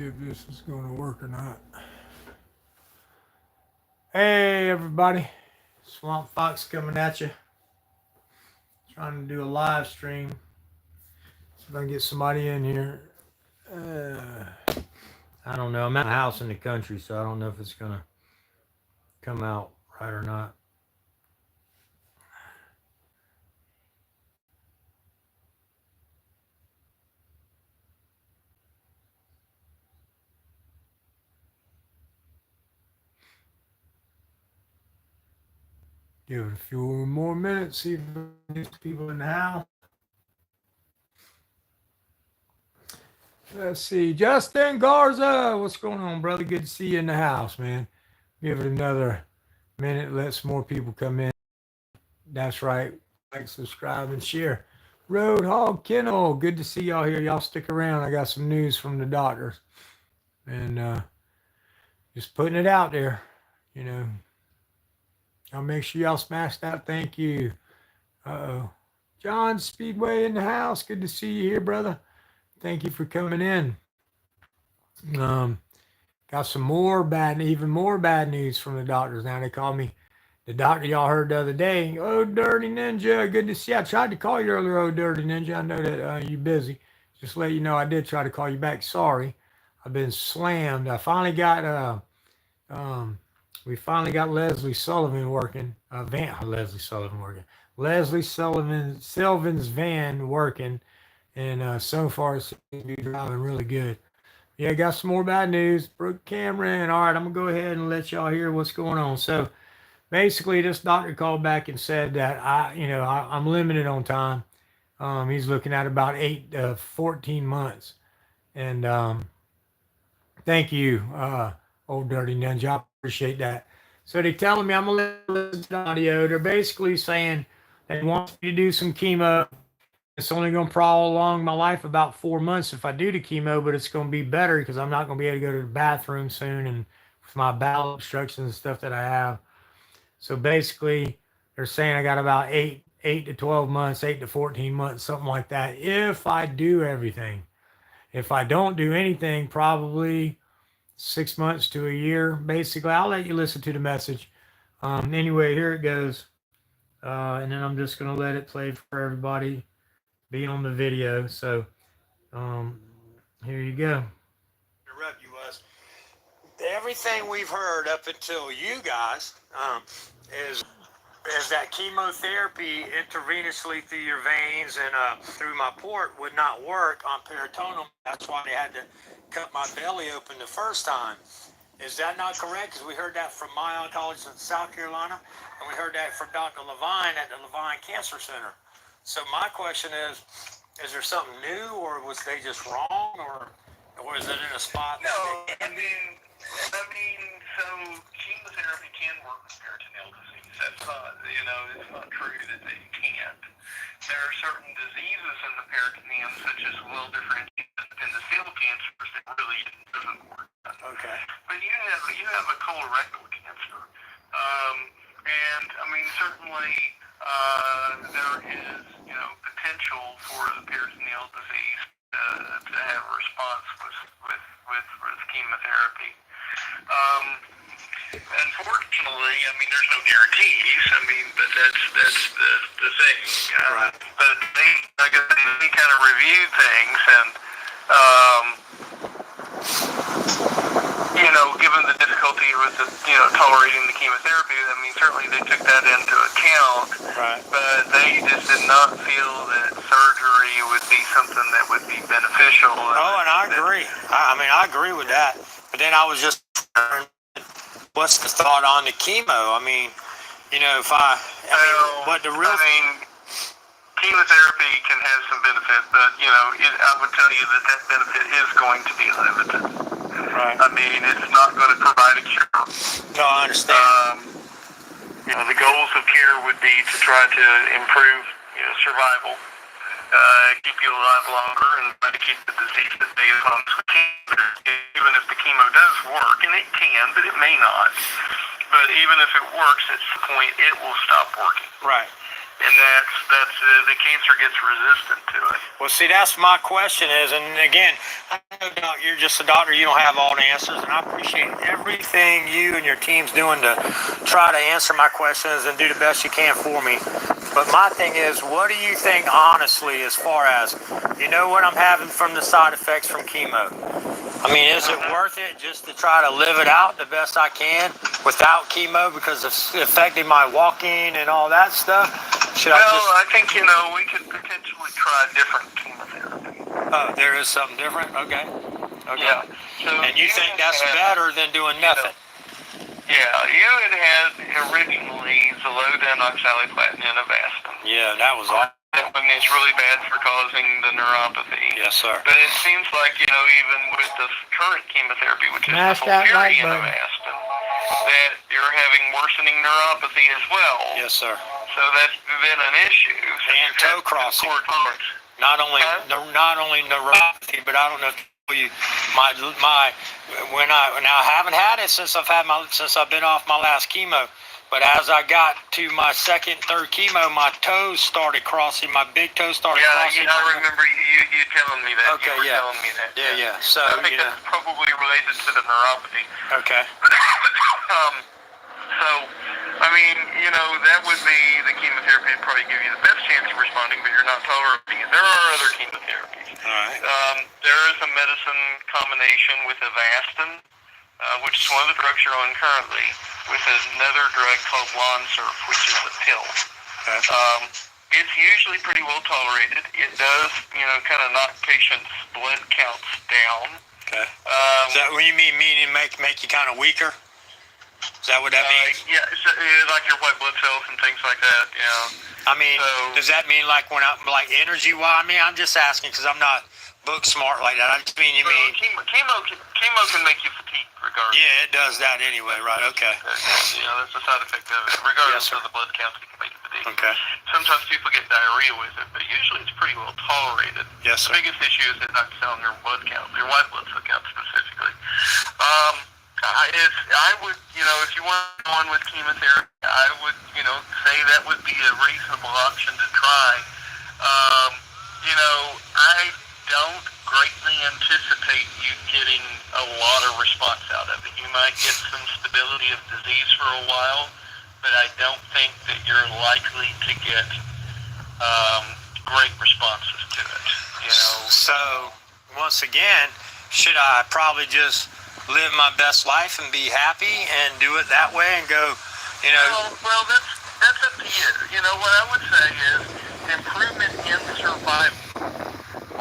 If this is going to work or not. Hey, everybody. Swamp Fox coming at you. Trying to do a live stream. See if I can get somebody in here. I don't know. I'm at a house in the country, so I don't know if it's going to come out right or not. Give it a few more minutes, see if there's people in the house. Let's see. Justin Garza, what's going on, brother? Good to see you in the house, man. Give it another minute. Let some more people come in. That's right. Like, subscribe, and share. Roadhog Kennel, good to see y'all here. Y'all stick around. I got some news from the doctors. And just putting it out there, you know. I'll make sure y'all smash that. Thank you. Uh-oh. John Speedway in the house. Good to see you here, brother. Thank you for coming in. Got some even more bad news from the doctors. Now they call me the doctor y'all heard the other day. Oh, Dirty Ninja, good to see you. I tried to call you earlier, oh, Dirty Ninja. I know that you're busy. Just to let you know, I did try to call you back. Sorry, I've been slammed. I finally got we finally got Leslie Sullivan working. Leslie Sullivan's van working, and so far it seems to be driving really good. Yeah, got some more bad news. Brooke Cameron. All right, I'm gonna go ahead and let y'all hear what's going on. So basically, this doctor called back and said that I'm limited on time. He's looking at about 8 to 14 months. And thank you, old Dirty Ninja. I appreciate that. So they're telling me I'm going to listen to the audio. They're basically saying they want me to do some chemo. It's only going to prolong my life about 4 months if I do the chemo, but it's going to be better because I'm not going to be able to go to the bathroom soon and with my bowel obstructions and stuff that I have. So basically, they're saying I got about 8 to 12 months, 8 to 14 months, something like that, if I do everything. If I don't do anything, probably 6 months to a year. Basically, I'll let you listen to the message. Anyway, here it goes. And then I'm just going to let it play for everybody, be on the video. So here you go. Interrupt you was everything we've heard up until you guys is that chemotherapy intravenously through your veins and through my port would not work on peritoneum. That's why they had to cut my belly open the first time. Is that not correct? Because we heard that from my oncologist in South Carolina, and we heard that from Dr. Levine at the Levine Cancer Center. So my question is there something new, or was they just wrong, or is it in a spot? No, so chemotherapy can work with peritoneal disease. That's not, it's not true that they can't. There are certain diseases in the peritoneum, such as well-differentiated appendiceal cancers, that really doesn't work. Okay. But you have a colorectal cancer, and I mean certainly there is potential for the peritoneal disease to have a response with chemotherapy. Unfortunately, I mean, there's no guarantees. I mean, but that's the thing. Right. But they kind of reviewed things, and given the difficulty with tolerating the chemotherapy, I mean, certainly they took that into account. Right. But they just did not feel that surgery would be something that would be beneficial. Oh, and I agree. I agree with that. But then I was just what's the thought on the chemo? I mean, chemotherapy can have some benefit, but I would tell you that benefit is going to be limited. Right. I mean, it's not going to provide a cure. No, I understand. The goals of care would be to try to improve survival, keep you alive longer, and try to keep the disease at bay as long as we can. Even if the chemo does work, and it can, but it may not. But even if it works, at some point it will stop working. Right. And that's the cancer gets resistant to it. Well, see, that's my question is, and again, know, Doc, you're just a doctor. You don't have all the answers, and I appreciate everything you and your team's doing to try to answer my questions and do the best you can for me. But my thing is, what do you think, honestly, as far as, you know what I'm having from the side effects from chemo? I mean, is it worth it just to try to live it out the best I can without chemo because it's affecting my walking and all that stuff? I think, we could potentially try different chemotherapy. Oh, there is something different? Okay. Yeah. So and you think that's better than doing nothing? Yeah, you had originally Xeloda and oxaliplatin and Avastin. Yeah, that was all. That one is really bad for causing the neuropathy. Yes, sir. But it seems like, even with the current chemotherapy, which is Smash that like FOLFIRI and button. Avastin, that you're having worsening neuropathy as well. Yes, sir. So that's been an issue. So And toe crossing. Not only neuropathy, but I don't know if you when I haven't had it since I've been off my last chemo. But as I got to my second, third chemo, my toes started crossing. My big toes started crossing. Yeah, I remember you telling me that. Okay, you were telling me that. Yeah. So I think that's probably related to the neuropathy. Okay. That would be the chemotherapy would probably give you the best chance of responding, but you're not tolerating it. There are other chemotherapies. All right. There is a medicine combination with Avastin, which is one of the drugs you're on currently, with another drug called Lonsurf, which is a pill. Okay. It's usually pretty well tolerated. It does, kind of knock patients' blood counts down. Okay. Is that what you meaning make you kind of weaker? Is that what that means? Yeah, it's like your white blood cells and things like that, I mean, does that mean like when I'm like energy-wise? I mean, I'm just asking because I'm not book smart like that. I just mean chemo can make you fatigued regardless. Yeah, it does that anyway, right? Okay. That's a side effect of it. Regardless of the blood counts, it can make you fatigued. Okay. Sometimes people get diarrhea with it, but usually it's pretty well tolerated. Yes, sir. The biggest issue is it knocks down your blood count, your white blood cell count specifically. I would, if you want to go on with chemotherapy, I would, say that would be a reasonable option to try. I don't greatly anticipate you getting a lot of response out of it. You might get some stability of disease for a while, but I don't think that you're likely to get great responses to it. So, once again, should I probably just live my best life and be happy and do it that way and go, Well, that's up to you. What I would say is improvement in survival,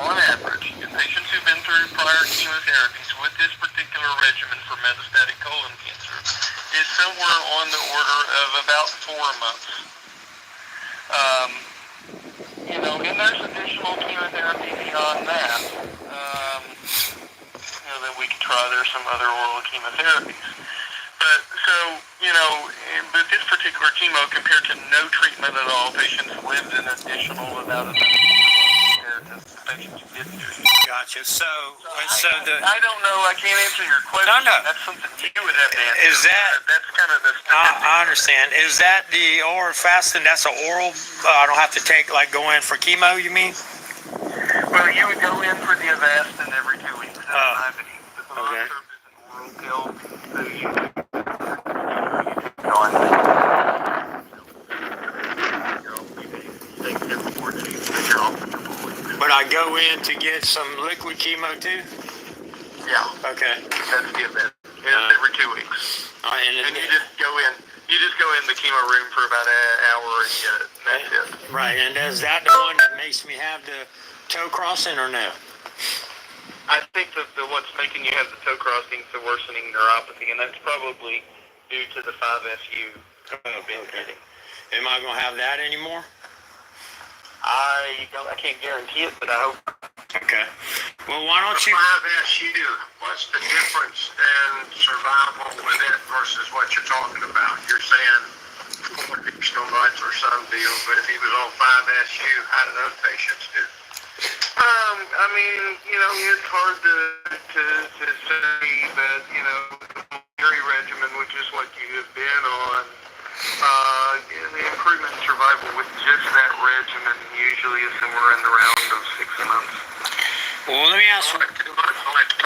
on average, in patients who've been through prior chemotherapies with this particular regimen for metastatic colon cancer, is somewhere on the order of about 4 months. And there's additional chemotherapy beyond that. That we could try. There's some other oral chemotherapies. But this particular chemo, compared to no treatment at all, patients lived an additional about a compared to the patients who didn't do it. Gotcha. I don't know. I can't answer your question. No. That's something you would have to answer. Is that? That's kind of the I understand. Is that the oral fasting? That's an oral. I don't have to go in for chemo. You mean? Well, you would go in for the Avastin every 2 weeks. That's Okay. Lonsurf is an oral pill, so you But I go in to get some liquid chemo too? Yeah. Okay. That's the event. It's every 2 weeks. And you just go in the chemo room for about an hour and get it. And that's it. Right. And is that the one that makes me have the toe crossing or no? I think that what's making you have the toe crossing is the worsening neuropathy, and that's probably due to the 5-SU you've been getting. Am I going to have that anymore? I can't guarantee it, but I hope. Okay. Well, why don't you... 5-SU, what's the difference in survival with it versus what you're talking about? You're saying 4 additional months or some deal, but if he was on 5-SU, how do those patients do? It's hard to say that, the Mary regimen, which is what you have been on, the improvement in survival with just that regimen usually is somewhere in the round of 6 months. Well, let me ask you... 2 months,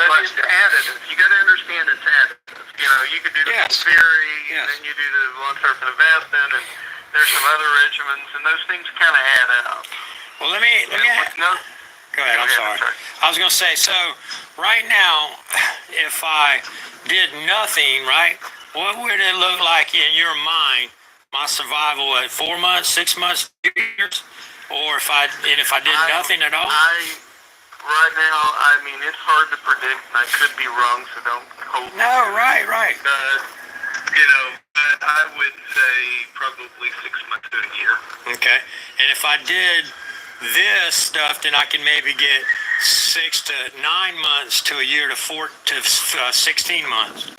but it's additive. You got to understand it's additive. You know, you could do the theory, and then you do the long-term Avastin, and there's some other regimens, and those things kind of add up. Well, let me go ahead. I'm sorry. I was going to say, so right now, if I did nothing, right, what would it look like in your mind, my survival at 4 months, 6 months, 2 years, or if I did nothing at all? Right now, I mean, it's hard to predict, and I could be wrong, so don't hold me. No, right. You know, I would say probably 6 months to a year. Okay, and if I did this stuff, then I can maybe get 6 to 9 months to a year to 16 months.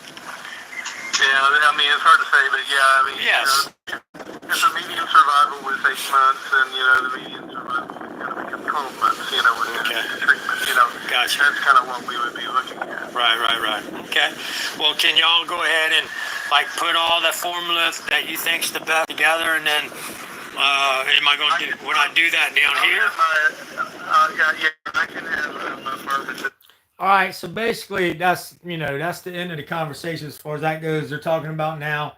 Yeah, I mean, it's hard to say, but yeah, I mean, yes. You know, if the median survival was 8 months, and you know, the median survival was going to become 12 months, you know, with treatment, you know, gotcha. That's kind of what we would be looking at. Right. Okay. Well, can y'all go ahead and like put all the formula that you think's the best together, and then would I do that down here? Yeah, I can have my pharmacist. All right, so basically that's the end of the conversation as far as that goes. They're talking about now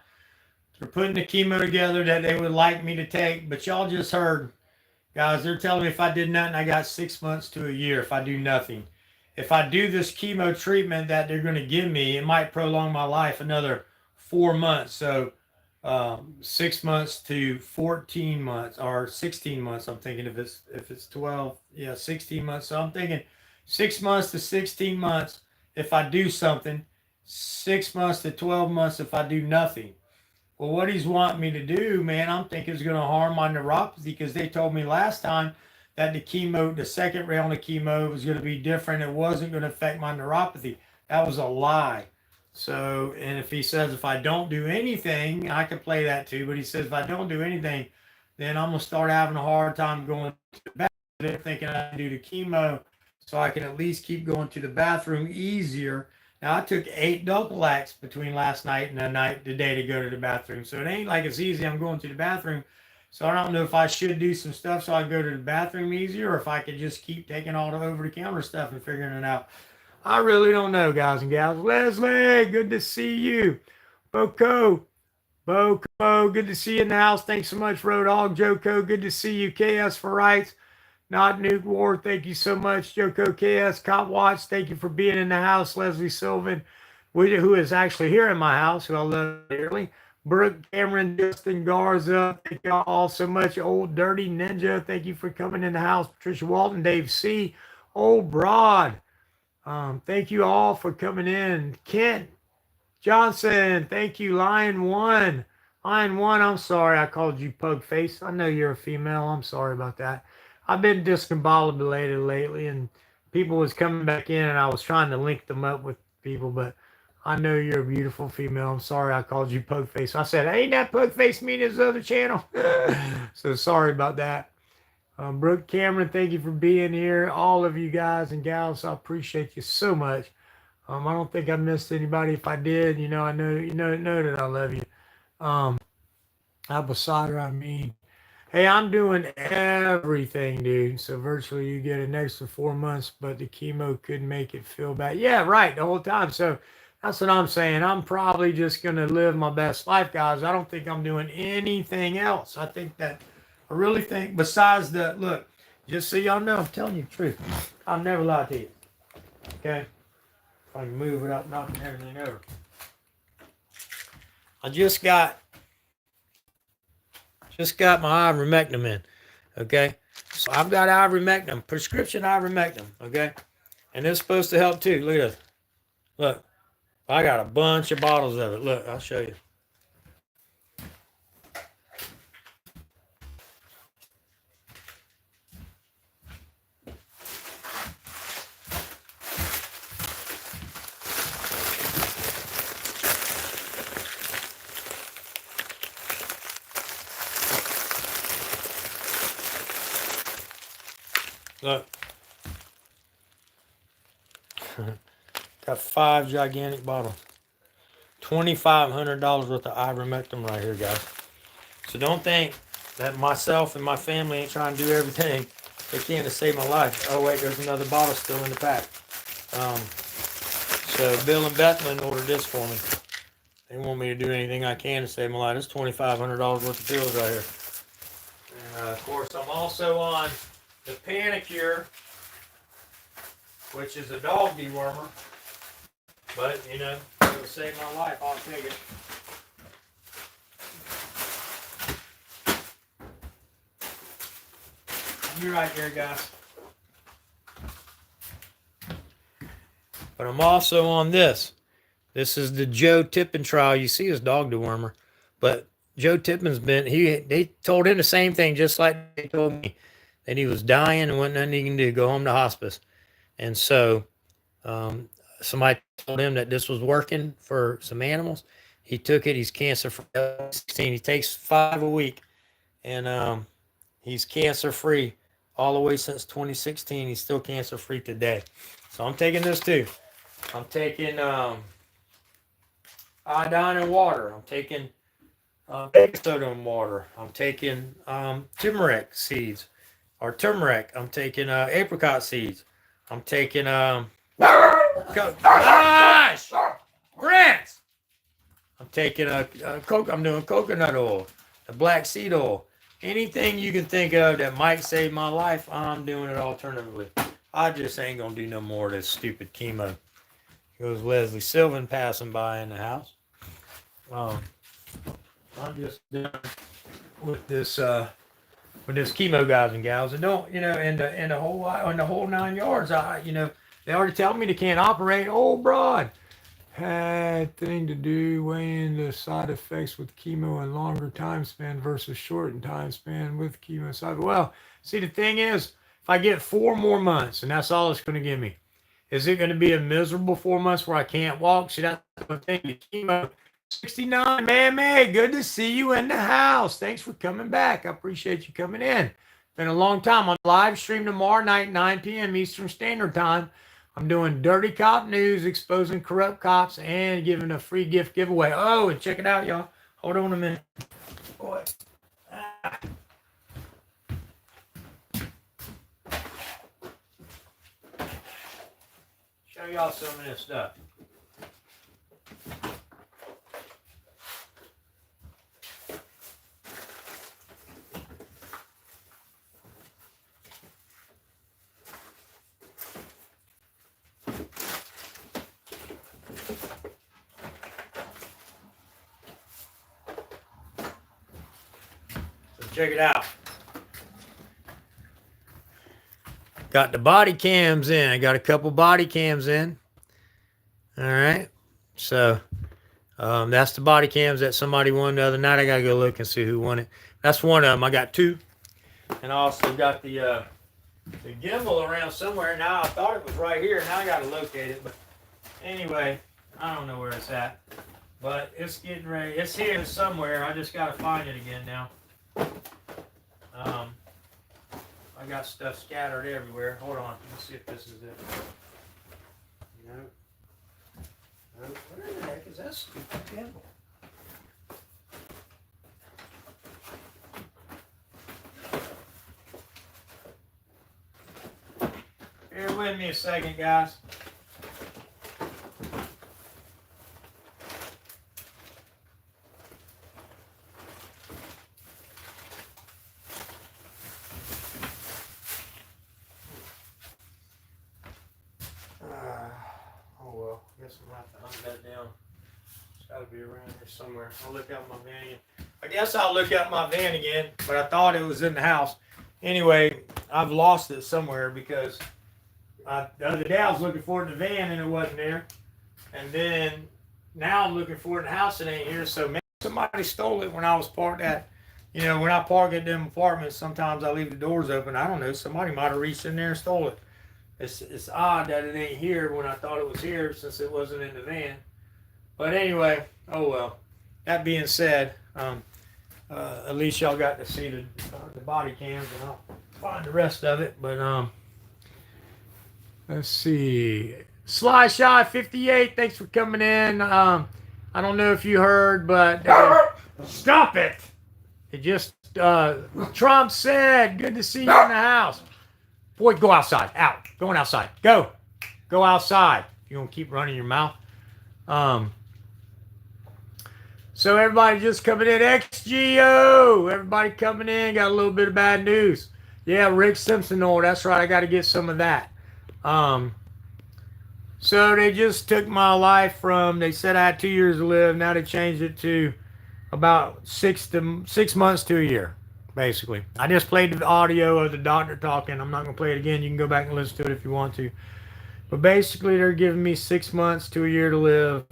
they're putting the chemo together that they would like me to take, but y'all just heard, guys, they're telling me if I did nothing, I got 6 months to a year if I do nothing. If I do this chemo treatment that they're going to give me, it might prolong my life another 4 months. So 6 months to 14 months or 16 months. I'm thinking if it's 12, 16 months. So I'm thinking 6 months to 16 months if I do something, 6 months to 12 months if I do nothing. Well, what he's wanting me to do, man, I'm thinking is going to harm my neuropathy, because they told me last time that the second round of chemo was going to be different. It wasn't going to affect my neuropathy. That was a lie. So, and if he says if I don't do anything, I can play that too. But he says if I don't do anything, then I'm going to start having a hard time going to the bathroom, thinking I can do the chemo so I can at least keep going to the bathroom easier. Now, I took 8 Dopalax between last night and today to go to the bathroom. So it ain't like it's easy. I'm going to the bathroom. So I don't know if I should do some stuff so I can go to the bathroom easier, or if I could just keep taking all the over-the-counter stuff and figuring it out. I really don't know, guys and gals. Leslie, good to see you. Boko, good to see you in the house. Thanks so much, Road Hog. Joko, good to see you. KS for Rights, Not Nuke War, thank you so much. Joko, KS, Cop Watch, thank you for being in the house. Leslie Sylvan, who is actually here in my house, who I love dearly. Brooke, Cameron, Justin Garza, thank you all so much. Old Dirty Ninja, thank you for coming in the house. Patricia Walton, Dave C. Old Broad, thank you all for coming in. Kent Johnson, thank you. Lion One, I'm sorry I called you Pug Face. I know you're a female. I'm sorry about that. I've been discombobulated lately, and people was coming back in, and I was trying to link them up with people, but I know you're a beautiful female. I'm sorry I called you Pug Face. I said, ain't that Pug Face me in his other channel? So sorry about that. Brooke Cameron, thank you for being here. All of you guys and gals, I appreciate you so much. I don't think I missed anybody. If I did, I know that I love you. Apple cider, I mean. Hey, I'm doing everything, dude. So virtually you get an extra 4 months, but the chemo could make it feel bad. Yeah, right, the whole time. So that's what I'm saying. I'm probably just going to live my best life, guys. I don't think I'm doing anything else. I really think besides look, just so y'all know, I'm telling you the truth. I'll never lie to you. Okay? If I can move without knocking everything over. I just got my ivermectin in, okay? So I've got ivermectin, prescription ivermectin, okay? And it's supposed to help too. Look at this. Look, I got a bunch of bottles of it. Look, I'll show you. Look, got 5 gigantic bottles. $2,500 worth of ivermectin right here, guys. So don't think that myself and my family ain't trying to do everything they can to save my life. Oh wait, there's another bottle still in the pack. So Bill and Bethlehem ordered this for me. They want me to do anything I can to save my life. It's $2,500 worth of pills right here. And of course, I'm also on the Panicure, which is a dog dewormer. But, you know, it'll save my life. I'll take it. You're right there, guys. But I'm also on this. This is the Joe Tippin trial. You see his dog dewormer. But Joe Tippin's they told him the same thing, just like they told me, that he was dying and wasn't nothing he can do, go home to hospice. And so somebody told him that this was working for some animals. He took it. He's cancer-free. He takes 5 a week. And he's cancer-free all the way since 2016. He's still cancer-free today. So I'm taking this too. I'm taking iodine in water. I'm taking baking soda in water. I'm taking turmeric seeds or turmeric. I'm taking apricot seeds. I'm taking gosh, Brent. I'm taking I'm doing coconut oil, the black seed oil. Anything you can think of that might save my life, I'm doing it alternatively. I just ain't gonna do no more of this stupid chemo. Goes Leslie Sylvan passing by in the house. I'm just done with this chemo, guys and gals. And don't, you know, and the whole 9 yards. They already tell me they can't operate. Old broad had thing to do weighing the side effects with chemo and longer time span versus shortened time span with chemo side. Well, see, the thing is, if I get 4 more months, and that's all it's going to give me, is it going to be a miserable 4 months where I can't walk? See, that's the thing. The chemo. 69, man, good to see you in the house. Thanks for coming back. I appreciate you coming in. Been a long time. On live stream tomorrow night, 9 p.m. Eastern Standard Time. I'm doing Dirty Cop News, exposing corrupt cops, and giving a free gift giveaway. Oh, and check it out, y'all. Hold on a minute. Boy. Show y'all some of this stuff. Check it out. Got the body cams in. I got a couple body cams in. All right. So that's the body cams that somebody won the other night. I got to go look and see who won it. That's one of them. I got 2. And I also got the gimbal around somewhere. Now I thought it was right here. Now I got to locate it. But anyway, I don't know where it's at. But it's getting ready. It's here somewhere. I just got to find it again now. I got stuff scattered everywhere. Hold on. Let's see if this is it. No. Where the heck is that stupid gimbal? Bear with me a second, guys. Be around here somewhere. I'll look out my van again. I guess I'll look out my van again, but I thought it was in the house. Anyway, I've lost it somewhere because the other day I was looking for it in the van and it wasn't there. And then now I'm looking for it in the house and it ain't here. So maybe somebody stole it when I was parked at, when I park at them apartments, sometimes I leave the doors open. I don't know. Somebody might have reached in there and stole it. It's odd that it ain't here when I thought it was here since it wasn't in the van. But anyway, oh well. That being said, at least y'all got to see the body cams, and I'll find the rest of it. But let's see. Sly Shy 58, thanks for coming in. I don't know if you heard, but stop it. It just Trump said, "Good to see you in the house." Boy, go outside. Out. Going outside. Go outside. you're gonna keep running your mouth. So everybody just coming in, XGO, everybody coming in, got a little bit of bad news. Yeah, Rick Simpson, oh, that's right, I got to get some of that. So they just took my life from, they said I had 2 years to live, now they changed it to about 6 months to a year, basically. I just played the audio of the doctor talking. I'm not going to play it again. You can go back and listen to it if you want to. But basically, they're giving me 6 months to a year to live.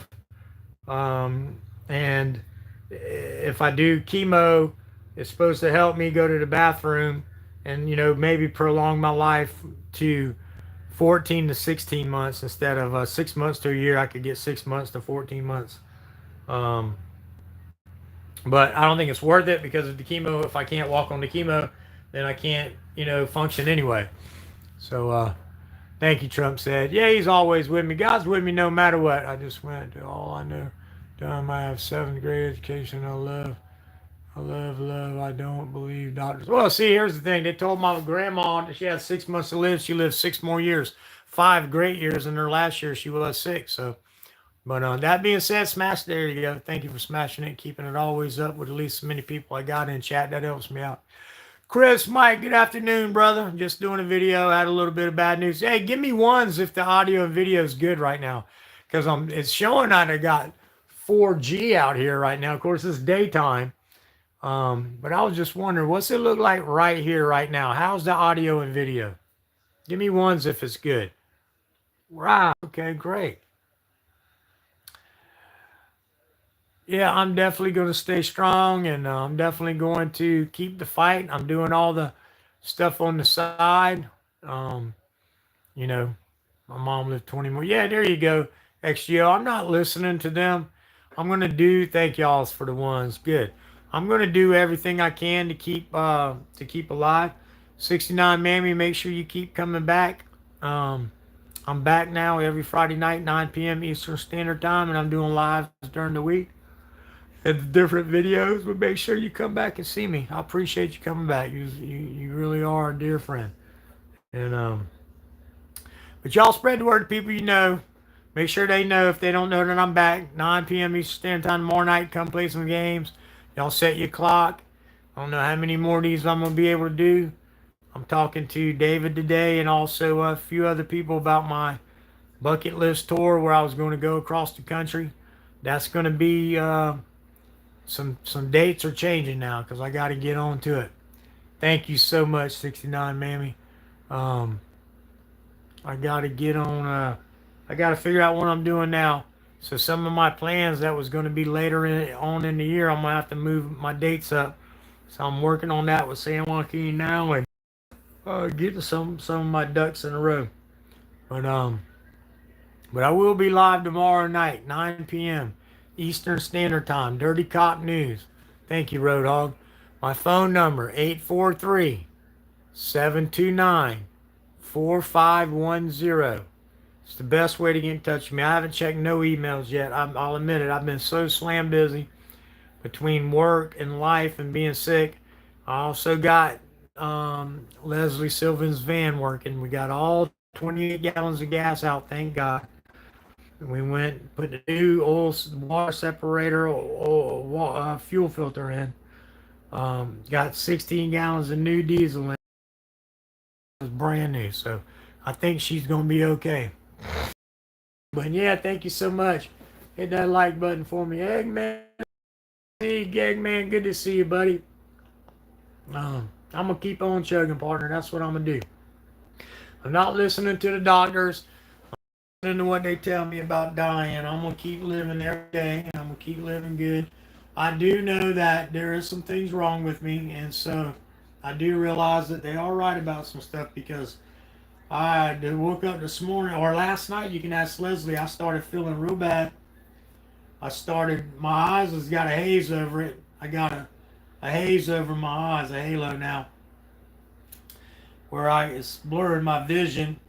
And if I do chemo, it's supposed to help me go to the bathroom and, you know, maybe prolong my life to 14 to 16 months instead of 6 months to a year. I could get 6 months to 14 months. But I don't think it's worth it because of the chemo. If I can't walk on the chemo, then I can't, you know, function anyway. So, thank you, Trump said. Yeah, he's always with me. God's with me no matter what. I just went to all I know. Done. I have 7th grade education. I love. I don't believe doctors. Well, see, here's the thing. They told my grandma that she had 6 months to live. She lived 6 more years. 5 great years. In her last year, she was 6. So, but that being said, smash, there you go. Thank you for smashing it, keeping it always up with at least so many people I got in chat. That helps me out. Chris, Mike, good afternoon, brother. Just doing a video. I had a little bit of bad news. Hey, give me ones if the audio and video is good right now, because it's showing that I got 4G out here right now. Of course, it's daytime. But I was just wondering, what's it look like right here, right now? How's the audio and video? Give me ones if it's good. Wow. Okay, great. Yeah, I'm definitely going to stay strong, and I'm definitely going to keep the fight. I'm doing all the stuff on the side. You know, my mom lived 20 more. Yeah, there you go, XGO. I'm not listening to them. I'm going to do, thank y'all for the ones. Good. I'm going to do everything I can to keep alive. 69 Mammy, make sure you keep coming back. I'm back now every Friday night, 9 p.m. Eastern Standard Time, and I'm doing lives during the week and the different videos. But make sure you come back and see me. I appreciate you coming back. You really are a dear friend. And but y'all spread the word to people you know. Make sure they know if they don't know that I'm back. 9 p.m. Eastern Standard Time tomorrow night. Come play some games. Y'all set your clock. I don't know how many more of these I'm going to be able to do. I'm talking to David today and also a few other people about my bucket list tour where I was going to go across the country. That's going to be some dates are changing now because I got to get on to it. Thank you so much, 69 Mammy. I got to get on. I got to figure out what I'm doing now. So some of my plans that was going to be later on in the year, I'm going to have to move my dates up. So I'm working on that with San Joaquin now and getting some of my ducks in a row. But I will be live tomorrow night, 9 p.m. Eastern Standard Time. Dirty Cop News. Thank you, Roadhog. My phone number, 843-729-4510. It's the best way to get in touch with me. I haven't checked no emails yet. I'll admit it. I've been so slam busy between work and life and being sick. I also got Leslie Sylvan's van working. We got all 28 gallons of gas out, thank God. And we went, put the new water separator, fuel filter in. Got 16 gallons of new diesel in. It was brand new, so I think she's going to be okay. But yeah, thank you so much. Hit that like button for me. Eggman, Eggman, good to see you, buddy. I'm going to keep on chugging, partner. That's what I'm going to do. I'm not listening to the doctors. I'm listening to what they tell me about dying. I'm going to keep living every day. I'm going to keep living good. I do know that there is some things wrong with me, and so I do realize that they are right about some stuff because I woke up this morning, or last night, you can ask Leslie, I started feeling real bad. My eyes has got a haze over it. I got a haze over my eyes, a halo now, where it's blurring my vision.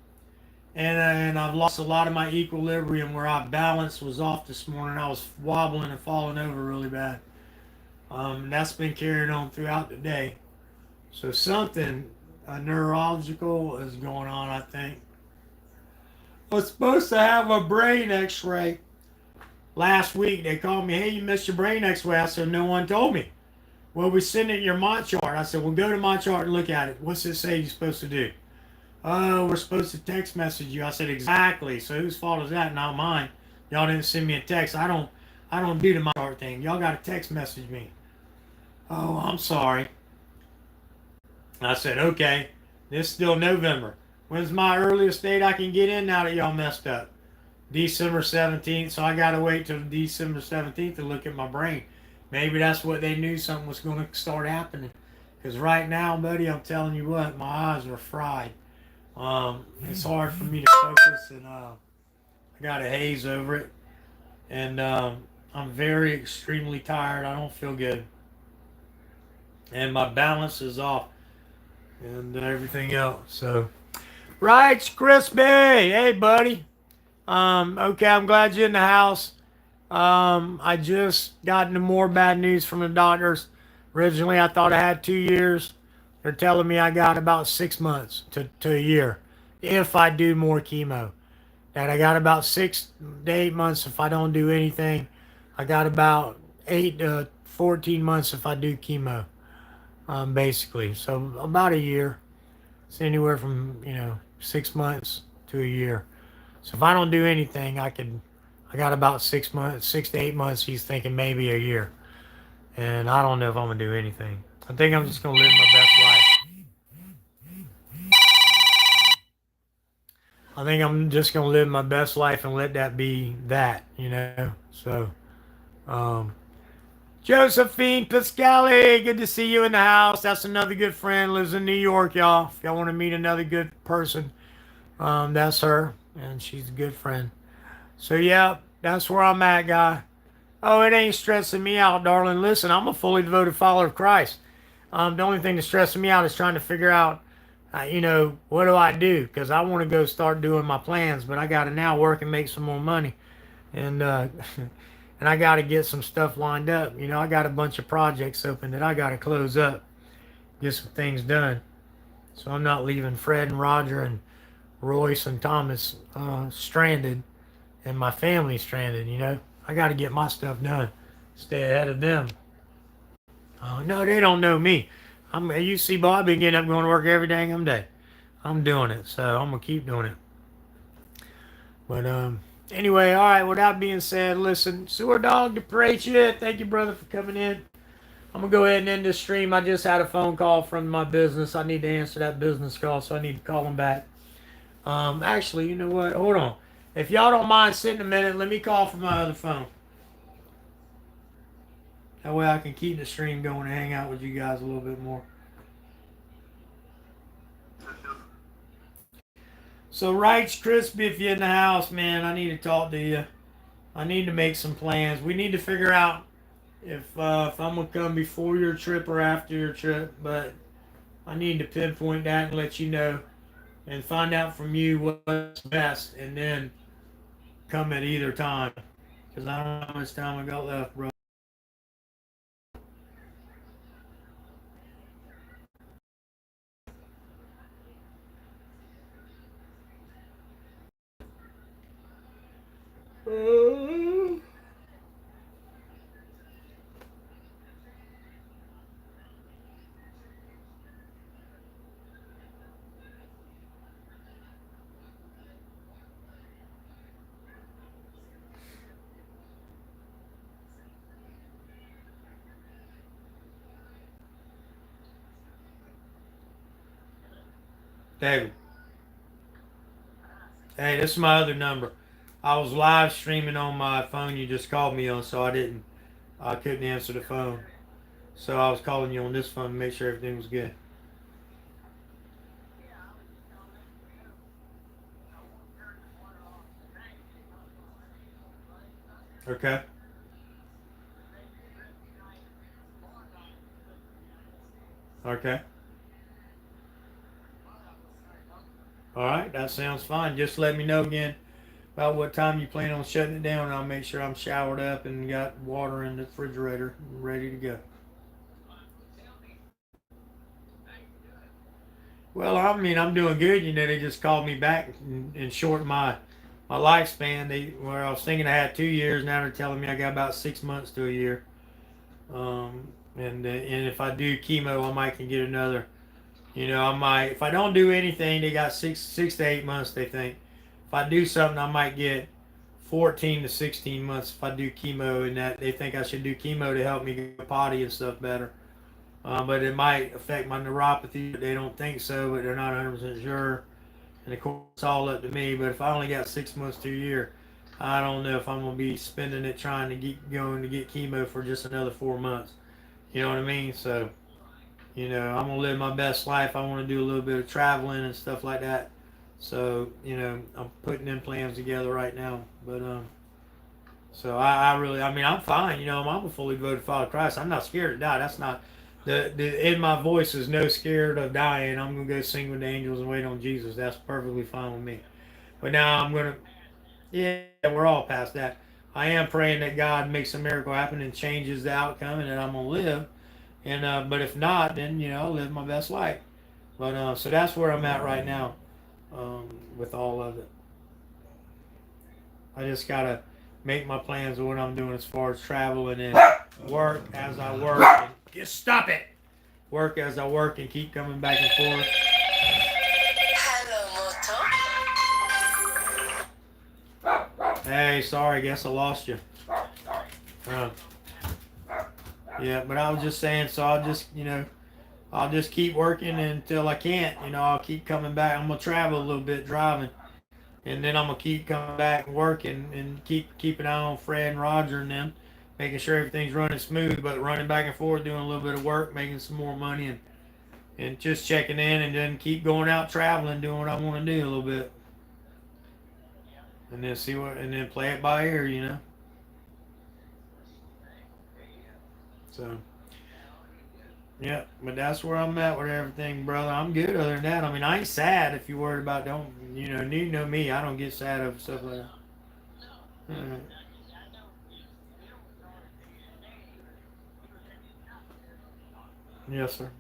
And I've lost a lot of my equilibrium where our balance was off this morning. I was wobbling and falling over really bad. And that's been carried on throughout the day. So something neurological is going on, I think. I was supposed to have a brain x-ray last week. They called me, hey, you missed your brain x-ray. I said, no one told me. Well, we sent it your Mont chart. I said, well, go to Mont chart and look at it. What's it say you're supposed to do? Oh, we're supposed to text message you. I said, exactly. So whose fault is that? Not mine. Y'all didn't send me a text. I don't do the Mont chart thing. Y'all got to text message me. Oh, I'm sorry. I said, okay. It's still November. When's my earliest date I can get in now that y'all messed up? December 17th. So I got to wait till December 17th to look at my brain. Maybe that's what they knew something was going to start happening. Because right now, buddy, I'm telling you what, my eyes are fried. It's hard for me to focus, and I got a haze over it. And I'm very extremely tired. I don't feel good. And my balance is off. And everything else. So, right, Crispy. Hey, buddy. Okay, I'm glad you're in the house. I just got into more bad news from the doctors. Originally, I thought I had 2 years. They're telling me I got about 6 months to a year if I do more chemo. That I got about 6 to 8 months if I don't do anything. I got about 8 to 14 months if I do chemo, basically. So about a year. It's anywhere from 6 months to a year. So if I don't do anything, I got about 6 months, 6 to 8 months. He's thinking maybe a year, and I don't know if I'm gonna do anything. I think I'm just gonna live my best life. I think I'm just gonna live my best life and let that be that, So, Josephine Pascali, good to see you in the house. That's another good friend. Lives in New York, y'all. If y'all want to meet another good person, that's her, and she's a good friend. So, yeah, that's where I'm at, guy. Oh, it ain't stressing me out, darling. Listen, I'm a fully devoted follower of Christ. The only thing that's stressing me out is trying to figure out, what do I do? Because I want to go start doing my plans, but I got to now work and make some more money. And, and I got to get some stuff lined up. I got a bunch of projects open that I got to close up, get some things done. So I'm not leaving Fred and Roger and Royce and Thomas stranded, and my family stranded. I got to get my stuff done, stay ahead of them. No, they don't know me. You see, Bob, I've been getting up going to work every dang day. I'm doing it, so I'm gonna keep doing it. But anyway, all right. With that being said, listen, Sewer Dog to pray you. Thank you, brother, for coming in. I'm gonna go ahead and end this stream. I just had a phone call from my business. I need to answer that business call, so I need to call them back. Actually, you know what? Hold on. If y'all don't mind sitting a minute, let me call from my other phone. That way I can keep the stream going and hang out with you guys a little bit more. So, Rights Crispy, if you're in the house, man, I need to talk to you. I need to make some plans. We need to figure out if I'm going to come before your trip or after your trip. But I need to pinpoint that and let you know. And find out from you what's best. And then come at either time. Because I don't know how much time I got left, bro. David. Hey, this is my other number. I was live streaming on my phone you just called me on, so I couldn't answer the phone. So I was calling you on this phone to make sure everything was good. Okay. Okay. All right, that sounds fine. Just let me know again about what time you plan on shutting it down, and I'll make sure I'm showered up and got water in the refrigerator ready to go. Well, I mean, I'm doing good. They just called me back and shortened my my lifespan. Where I was thinking I had 2 years, now they're telling me I got about 6 months to a year. And if I do chemo, I might can get another. I might, if I don't do anything, they got six to 8 months. They think if I do something, I might get 14 to 16 months if I do chemo, and that they think I should do chemo to help me go potty and stuff better. But it might affect my neuropathy. But they don't think so, but they're not 100% sure. And of course, it's all up to me. But if I only got 6 months to a year, I don't know if I'm gonna be spending it trying to get going to get chemo for just another 4 months. You know what I mean? So, I'm gonna live my best life. I want to do a little bit of traveling and stuff like that. So, I'm putting them plans together right now. But so I really, I mean, I'm fine. I'm a fully devoted follower of Christ. I'm not scared to die. That's not the in my voice is no scared of dying. I'm gonna go sing with the angels and wait on Jesus. That's perfectly fine with me. But now I'm gonna, yeah, we're all past that. I am praying that God makes a miracle happen and changes the outcome, and that I'm gonna live. And but if not, then I'll live my best life. But so that's where I'm at right now, with all of it. I just gotta make my plans of what I'm doing as far as travel, and then work as I work. And just stop it. Work as I work and keep coming back and forth. Hello, Moto. Hey, sorry, I guess I lost you. Yeah, but I was just saying, so I'll just keep working until I can't. I'll keep coming back. I'm gonna travel a little bit driving, and then I'm gonna keep coming back and working and keep an eye on Fred and Roger and them, making sure everything's running smooth. But running back and forth, doing a little bit of work, making some more money, and just checking in, and then keep going out traveling, doing what I want to do a little bit, and then play it by ear. So, yeah, but that's where I'm at with everything, brother. I'm good other than that. I mean, I ain't sad if you're worried about, you know me. I don't get sad over stuff like that. Yes, sir.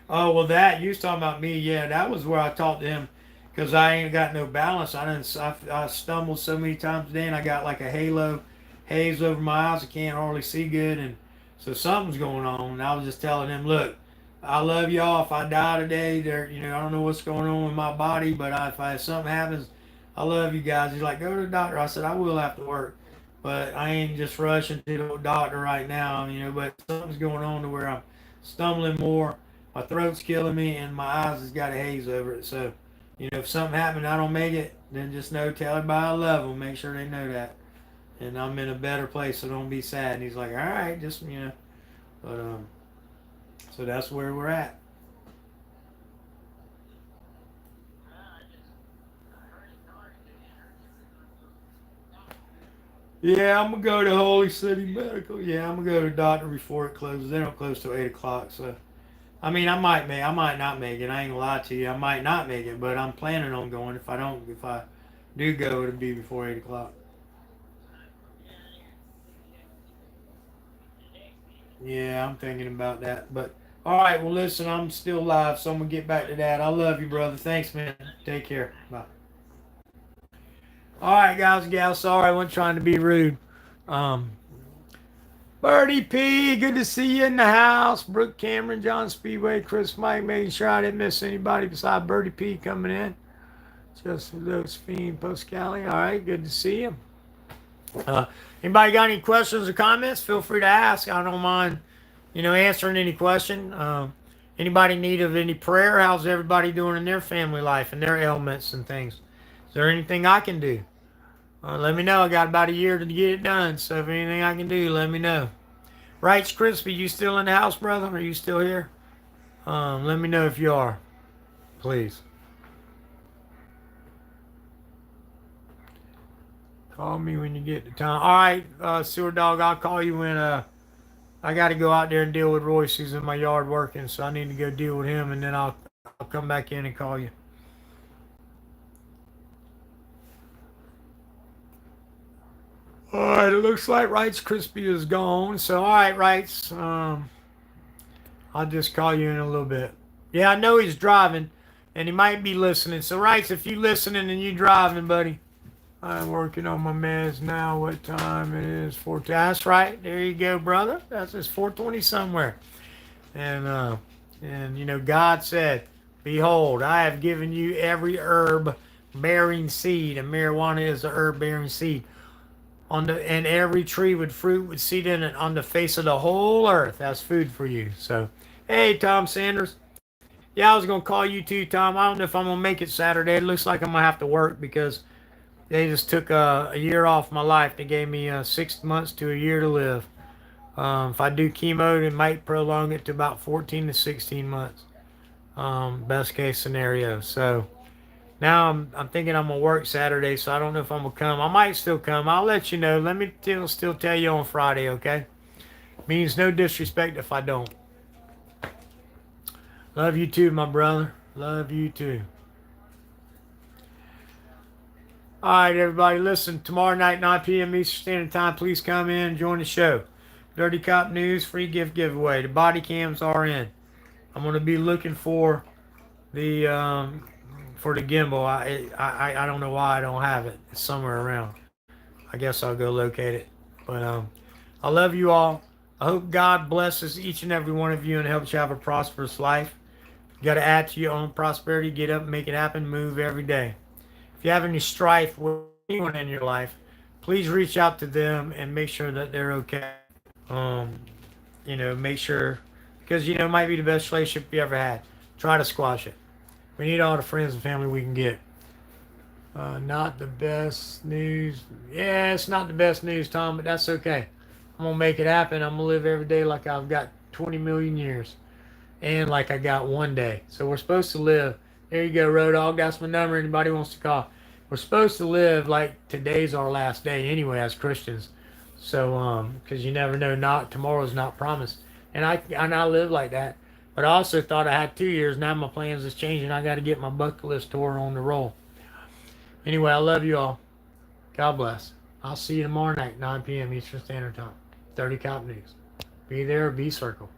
Oh, well, you was talking about me. Yeah, that was where I talked to him because I ain't got no balance. I stumbled so many times today, and I got like a haze over my eyes. I can't hardly see good, and so something's going on. And I was just telling him, look, I love y'all. If I die today, I don't know what's going on with my body, but if something happens, I love you guys. He's like, go to the doctor. I said, I will have to work, but I ain't just rushing to the doctor right now, but something's going on to where I'm stumbling more. My throat's killing me, and my eyes has got a haze over it. So, if something happened, I don't make it, then just tell everybody I love them. Make sure they know that. And I'm in a better place, so don't be sad. And he's like, all right, just, But, so that's where we're at. Yeah, I'm going to go to Holy City Medical. Yeah, I'm going to go to the doctor before it closes. They don't close till 8 o'clock, so. I mean, I might not make it. I ain't going to lie to you. I might not make it, but I'm planning on going. If I do go, it'll be before 8 o'clock. Yeah, I'm thinking about that. But all right, well, listen, I'm still live, so I'm gonna get back to that. I love you, brother. Thanks, man. Take care. Bye. All right, guys and gals. Sorry, I wasn't trying to be rude. Birdie P, good to see you in the house. Brooke Cameron, John Speedway, Chris Mike, making sure I didn't miss anybody besides Birdie P coming in. Just Josephine Poscali. All right, good to see you. Anybody got any questions or comments? Feel free to ask. I don't mind, answering any question. Anybody in need of any prayer? How's everybody doing in their family life and their ailments and things? Is there anything I can do? Let me know. I got about a year to get it done. So if anything I can do, let me know. Rights Crispy, you still in the house, brother? Are you still here? Let me know if you are. Please. Call me when you get the time. All right, Sewer Dog, I'll call you when I got to go out there and deal with Royce. He's in my yard working, so I need to go deal with him, and then I'll come back in and call you. All right, it looks like Rights Crispy is gone. So, all right, Rights, I'll just call you in a little bit. Yeah, I know he's driving. and he might be listening. So, Rice, if you listening and you driving, buddy, I'm working on my meds now. What time it is? 4. That's right. There you go, brother. It's 4:20 somewhere. And you know, God said, "Behold, I have given you every herb bearing seed, and marijuana is a herb bearing seed, and every tree with fruit with seed in it on the face of the whole earth. That's food for you." So, hey, Tom Sanders. Yeah, I was gonna call you too, Tom. I don't know if I'm gonna make it Saturday. It looks like I'm gonna have to work because they just took a year off my life. They gave me 6 months to a year to live. If I do chemo, it might prolong it to about 14 to 16 months. Best case scenario. So now I'm thinking I'm gonna work Saturday, so I don't know if I'm gonna come. I might still come. I'll let you know. Let me still tell you on Friday, okay? Means no disrespect if I don't. Love you too, my brother. Love you too. All right, everybody, listen. Tomorrow night, 9 p.m. Eastern Standard Time. Please come in and join the show. Dirty Cop News, free gift giveaway. The body cams are in. I'm going to be looking for the gimbal. I don't know why I don't have it. It's somewhere around. I guess I'll go locate it. But I love you all. I hope God blesses each and every one of you and helps you have a prosperous life. You got to add to your own prosperity. Get up, make it happen, move every day. If you have any strife with anyone in your life, please reach out to them and make sure that they're okay. You know, make sure, because, you know, it might be the best relationship you ever had. Try to squash it. We need all the friends and family we can get. Not the best news. Yeah, it's not the best news, Tom, but that's okay. I'm going to make it happen. I'm going to live every day like I've got 20 million years. And like I got one day. So we're supposed to live. There you go, Road Dogg. That's my number. Anybody wants to call. We're supposed to live like today's our last day anyway as Christians. So, because you never know, tomorrow's not promised. And I live like that. But I also thought I had 2 years. Now my plans is changing. I got to get my bucket list tour on the roll. Anyway, I love you all. God bless. I'll see you tomorrow night, 9 p.m. Eastern Standard Time. Dirty Cop News. Be there or be circle.